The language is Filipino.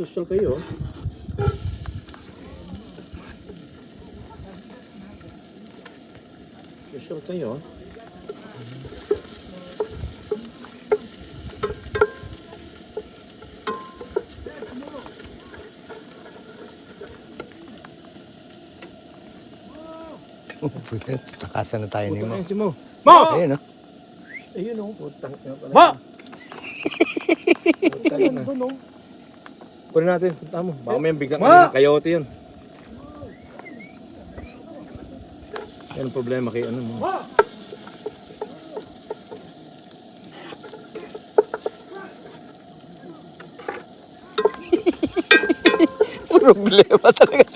Social kayo. Social kayo. Takasan na tayo ni Mo. Ayun si Mo. Mo! Ayun, oh. Ayun o. Putang ina pala. Mo! Ayun na. Kunin natin. Punta mo. Baka may biglang Ma! kayote yun. Yan ang problema kay ano mo. Problema talaga.